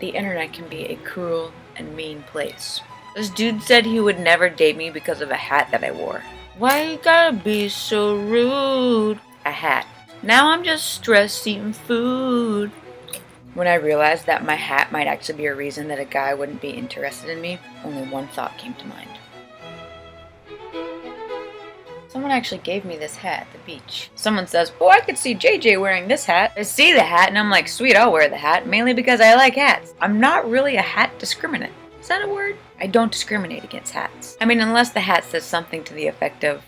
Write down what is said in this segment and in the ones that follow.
The internet can be a cruel and mean place. This dude said he would never date me because of a hat that I wore. Why you gotta be so rude? A hat. Now I'm just stressed eating food. When I realized that my hat might actually be a reason that a guy wouldn't be interested in me, only one thought came to mind. Someone actually gave me this hat at the beach. Someone says, oh, I could see JJ wearing this hat. I see the hat and I'm like, sweet, I'll wear the hat, mainly because I like hats. I'm not really a hat discriminant. Is that a word? I don't discriminate against hats. I mean, unless the hat says something to the effect of,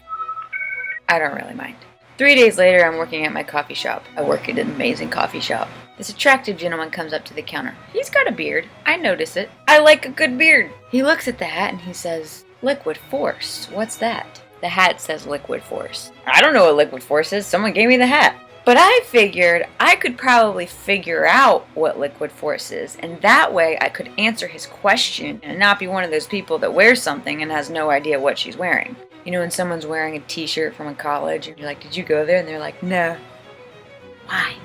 I don't really mind. 3 days later, I'm working at my coffee shop. I work at an amazing coffee shop. This attractive gentleman comes up to the counter. He's got a beard. I notice it. I like a good beard. He looks at the hat and he says, Liquid Force. What's that? The hat says Liquid Force. I don't know what Liquid Force is. Someone gave me the hat. But I figured I could probably figure out what Liquid Force is, and that way I could answer his question and not be one of those people that wears something and has no idea what she's wearing. You know, when someone's wearing a t-shirt from a college and you're like, did you go there? And they're like, no. Why?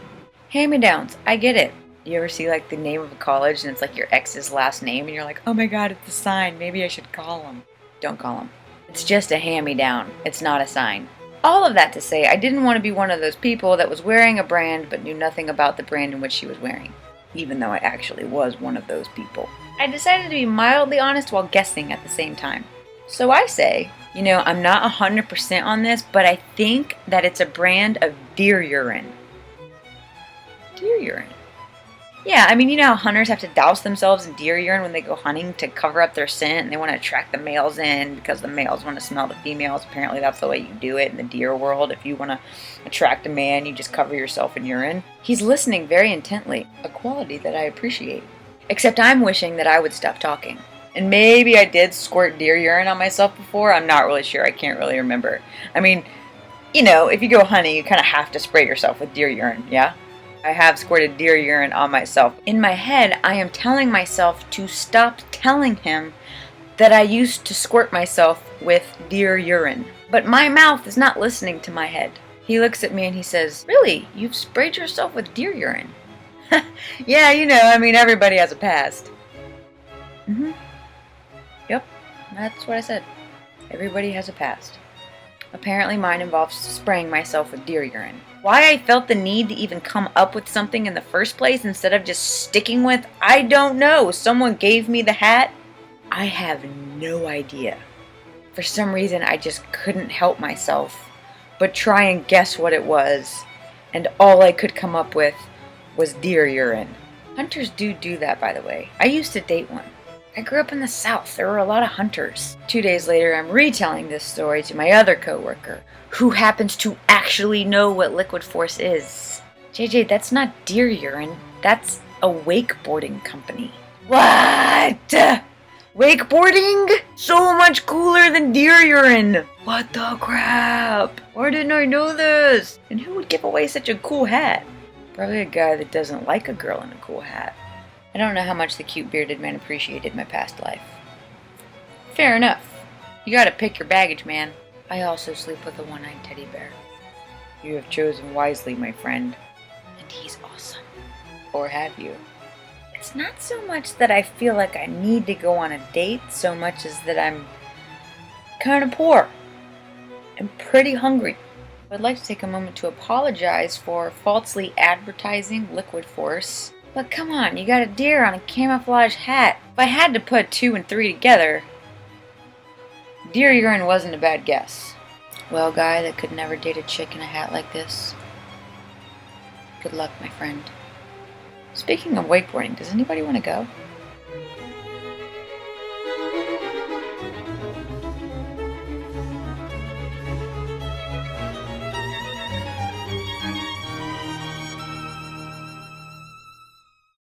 Hand-me-downs. I get it. You ever see like the name of a college and it's like your ex's last name and you're like, oh my god, it's a sign. Maybe I should call him. Don't call him. It's just a hand-me-down. It's not a sign. All of that to say, I didn't want to be one of those people that was wearing a brand but knew nothing about the brand in which she was wearing, even though I actually was one of those people. I decided to be mildly honest while guessing at the same time. So I say, you know, I'm not 100% on this, but I think that it's a brand of deer urine. Deer urine? Yeah, I mean, you know how hunters have to douse themselves in deer urine when they go hunting to cover up their scent, and they want to attract the males in because the males want to smell the females. Apparently that's the way you do it in the deer world. If you want to attract a man, you just cover yourself in urine. He's listening very intently, a quality that I appreciate. Except I'm wishing that I would stop talking. And maybe I did squirt deer urine on myself before. I'm not really sure. I can't really remember. I mean, you know, if you go hunting, you kind of have to spray yourself with deer urine, yeah? I have squirted deer urine on myself. In my head, I am telling myself to stop telling him that I used to squirt myself with deer urine. But my mouth is not listening to my head. He looks at me and he says, really? You've sprayed yourself with deer urine? Yeah, you know, I mean, everybody has a past. Yep, that's what I said. Everybody has a past. Apparently mine involves spraying myself with deer urine. Why I felt the need to even come up with something in the first place instead of just sticking with, I don't know, someone gave me the hat? I have no idea. For some reason I just couldn't help myself but try and guess what it was, and all I could come up with was deer urine. Hunters do that, by the way. I used to date one. I grew up in the South. There were a lot of hunters. 2 days later, I'm retelling this story to my other coworker, who happens to actually know what Liquid Force is. JJ, that's not deer urine. That's a wakeboarding company. What? Wakeboarding? So much cooler than deer urine. What the crap? Why didn't I know this? And who would give away such a cool hat? Probably a guy that doesn't like a girl in a cool hat. I don't know how much the cute bearded man appreciated my past life. Fair enough. You gotta pick your baggage, man. I also sleep with a one-eyed teddy bear. You have chosen wisely, my friend. And he's awesome. Or have you? It's not so much that I feel like I need to go on a date, so much as that I'm kind of poor and pretty hungry. I'd like to take a moment to apologize for falsely advertising Liquid Force. But come on, you got a deer on a camouflage hat. If I had to put 2 and 3 together, deer urine wasn't a bad guess. Well, guy that could never date a chick in a hat like this, good luck, my friend. Speaking of wakeboarding, does anybody want to go?